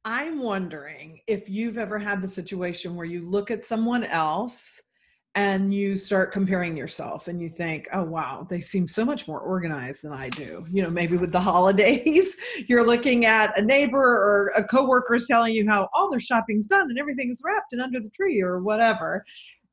I'm wondering if you've ever had the situation where you look at someone else and you start comparing yourself and you think, oh, wow, they seem so much more organized than I do. Maybe with the holidays, you're looking at a neighbor or a coworker is telling you how all their shopping's done and everything is wrapped and under the tree or whatever.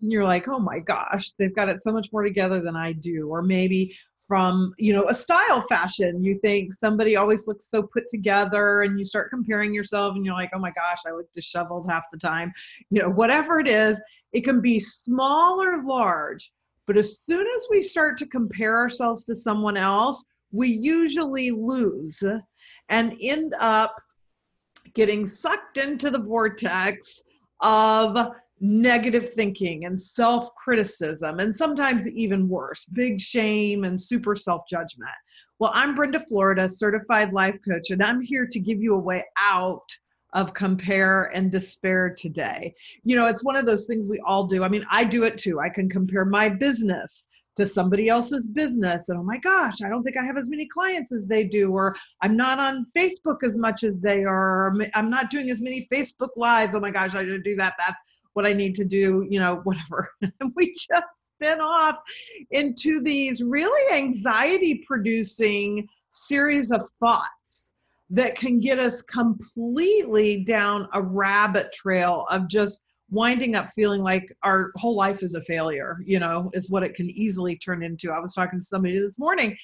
And you're like, oh my gosh, they've got it so much more together than I do. Or maybe from a style fashion, you think somebody always looks so put together and you start comparing yourself and you're like, oh my gosh, I look disheveled half the time. Whatever it is, it can be small or large, but as soon as we start to compare ourselves to someone else, we usually lose and end up getting sucked into the vortex of negative thinking and self-criticism, and sometimes even worse, big shame and super self-judgment. Well, I'm Brenda Florida, certified life coach, and I'm here to give you a way out of compare and despair today. It's one of those things we all do. I mean, I do it too. I can compare my business to somebody else's business. And oh my gosh, I don't think I have as many clients as they do, or I'm not on Facebook as much as they are, or I'm not doing as many Facebook lives. Oh my gosh, I didn't do that. That's what I need to do, whatever. And we just spin off into these really anxiety producing series of thoughts that can get us completely down a rabbit trail of just winding up feeling like our whole life is a failure, is what it can easily turn into. I was talking to somebody this morning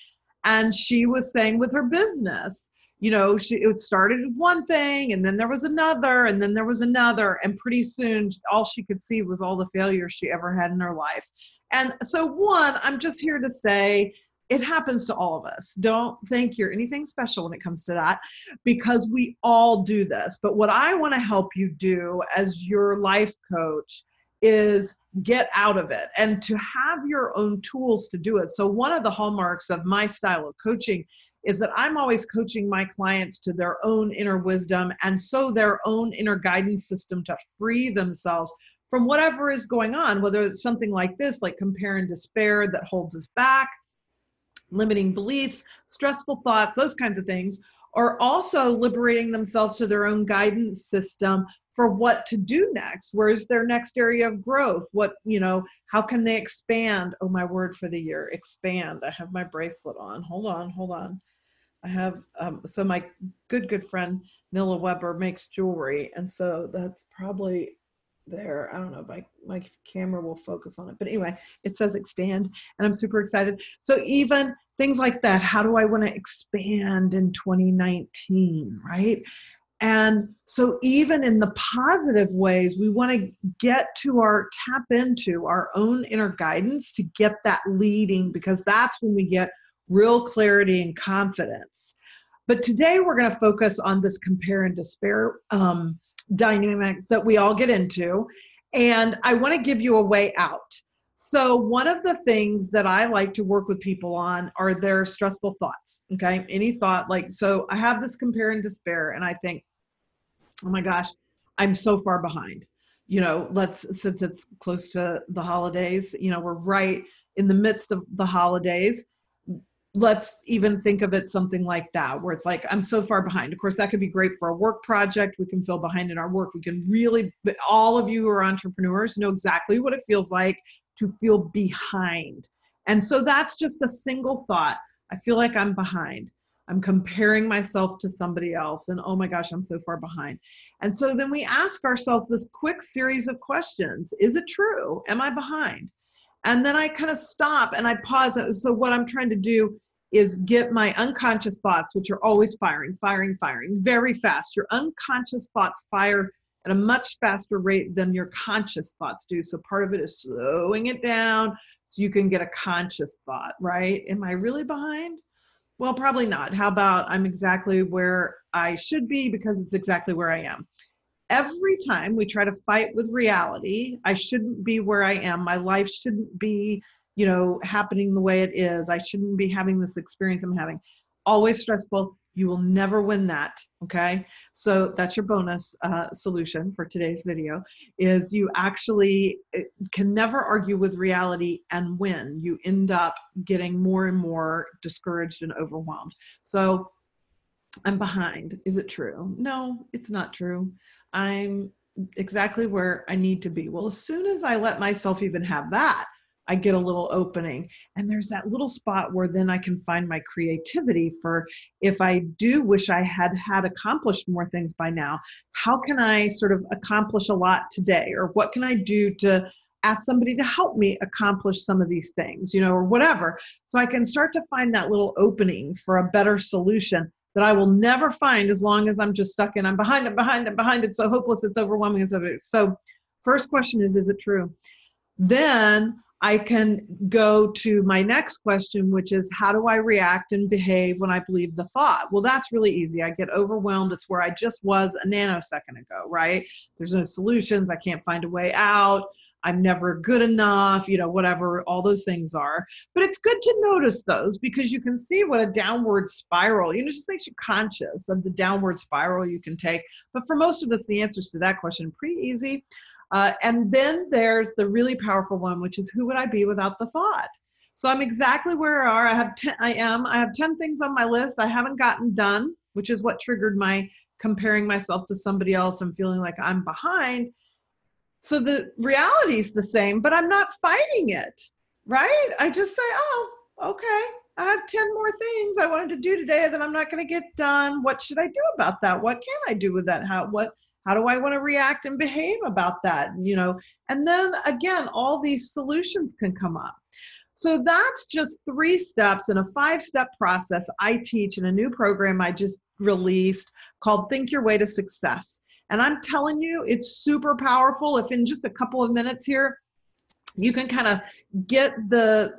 and she was saying with her business, it started with one thing and then there was another and then there was another. And pretty soon all she could see was all the failures she ever had in her life. And so I'm just here to say, it happens to all of us. Don't think you're anything special when it comes to that, because we all do this. But what I want to help you do as your life coach is get out of it and to have your own tools to do it. So one of the hallmarks of my style of coaching is that I'm always coaching my clients to their own inner wisdom and so their own inner guidance system to free themselves from whatever is going on, whether it's something like this, like compare and despair that holds us back, limiting beliefs, stressful thoughts, those kinds of things, or also liberating themselves to their own guidance system for what to do next. Where's their next area of growth? How can they expand? Oh, my word for the year, expand. I have my bracelet on. Hold on. I have, so my good friend, Nilla Weber, makes jewelry. And so that's probably there. I don't know if my camera will focus on it, but anyway, it says expand and I'm super excited. So even things like that, how do I want to expand in 2019, right? And so even in the positive ways, we want to tap into our own inner guidance to get that leading, because that's when we get real clarity and confidence. But today we're going to focus on this compare and despair dynamic that we all get into. And I want to give you a way out. So one of the things that I like to work with people on are their stressful thoughts. Okay. Any thought so I have this compare and despair and I think, oh my gosh, I'm so far behind. Since it's close to the holidays, we're right in the midst of the holidays. Let's even think of it something like that, where it's like, I'm so far behind. Of course, that could be great for a work project. We can feel behind in our work. We can really, but all of you who are entrepreneurs know exactly what it feels like to feel behind. And so that's just a single thought. I feel like I'm behind. I'm comparing myself to somebody else and oh my gosh, I'm so far behind. And so then we ask ourselves this quick series of questions. Is it true? Am I behind? And then I kind of stop and I pause. So what I'm trying to do is get my unconscious thoughts, which are always firing very fast. Your unconscious thoughts fire at a much faster rate than your conscious thoughts do. So part of it is slowing it down so you can get a conscious thought, right? Am I really behind? Well, probably not. How about I'm exactly where I should be because it's exactly where I am. Every time we try to fight with reality, I shouldn't be where I am. My life shouldn't be, happening the way it is. I shouldn't be having this experience I'm having. Always stressful. You will never win that. Okay. So that's your bonus solution for today's video is you actually can never argue with reality and win. You end up getting more and more discouraged and overwhelmed. So I'm behind. Is it true? No, it's not true. I'm exactly where I need to be. Well, as soon as I let myself even have that, I get a little opening. And there's that little spot where then I can find my creativity for, if I do wish I had accomplished more things by now, how can I sort of accomplish a lot today? Or what can I do to ask somebody to help me accomplish some of these things, or whatever. So I can start to find that little opening for a better solution that I will never find as long as I'm just stuck in, I'm behind, I'm behind, I'm behind. It's so hopeless, it's overwhelming, and so first question is it true? Then I can go to my next question, which is, how do I react and behave when I believe the thought? Well, that's really easy. I get overwhelmed. It's where I just was a nanosecond ago, right? There's no solutions. I can't find a way out. I'm never good enough, whatever all those things are. But it's good to notice those, because you can see what a downward spiral, it just makes you conscious of the downward spiral you can take. But for most of us, the answers to that question are pretty easy. And then there's the really powerful one, which is, who would I be without the thought? So I'm exactly where I are. I have 10 things on my list I haven't gotten done, which is what triggered my comparing myself to somebody else and feeling like I'm behind. So the reality is the same, but I'm not fighting it, right? I just say, oh, okay, I have 10 more things I wanted to do today that I'm not going to get done. What should I do about that? What can I do with that? How do I want to react and behave about that? And then again, all these solutions can come up. So that's just 3 steps in a 5-step process I teach in a new program I just released called Think Your Way to Success. And I'm telling you, it's super powerful. If in just a couple of minutes here, you can kind of get the,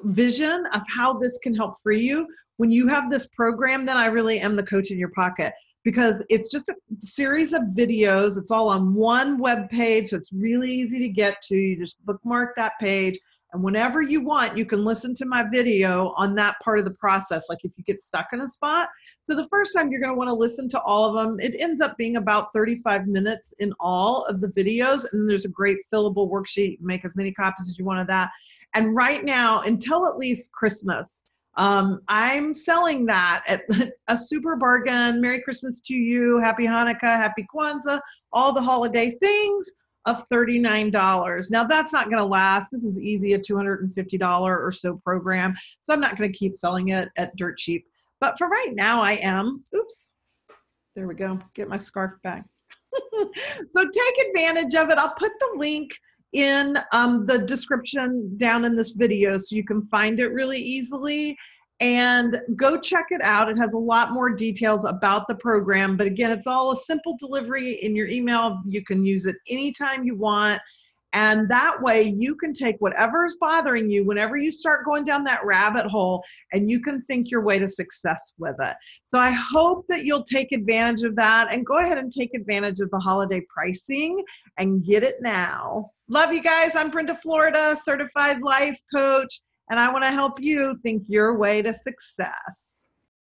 vision of how this can help free you. When you have this program, then I really am the coach in your pocket, because it's just a series of videos. It's all on one web page, so it's really easy to get to. You just bookmark that page. And whenever you want, you can listen to my video on that part of the process, like if you get stuck in a spot. So the first time you're going to want to listen to all of them. It ends up being about 35 minutes in all of the videos. And there's a great fillable worksheet. You make as many copies as you want of that. And right now, until at least Christmas, I'm selling that at a super bargain. Merry Christmas to you. Happy Hanukkah, Happy Kwanzaa, all the holiday things, of $39. Now that's not going to last. This is easy, a $250 or so program. So I'm not going to keep selling it at dirt cheap. But for right now, I am. Oops. There we go. Get my scarf back. So take advantage of it. I'll put the link in the description down in this video so you can find it really easily. And go check it out. It has a lot more details about the program. But again, it's all a simple delivery in your email. You can use it anytime you want. And that way you can take whatever is bothering you whenever you start going down that rabbit hole, and you can think your way to success with it. So I hope that you'll take advantage of that, and go ahead and take advantage of the holiday pricing and get it now. Love you guys. I'm Brenda Florida, certified life coach, and I want to help you think your way to success.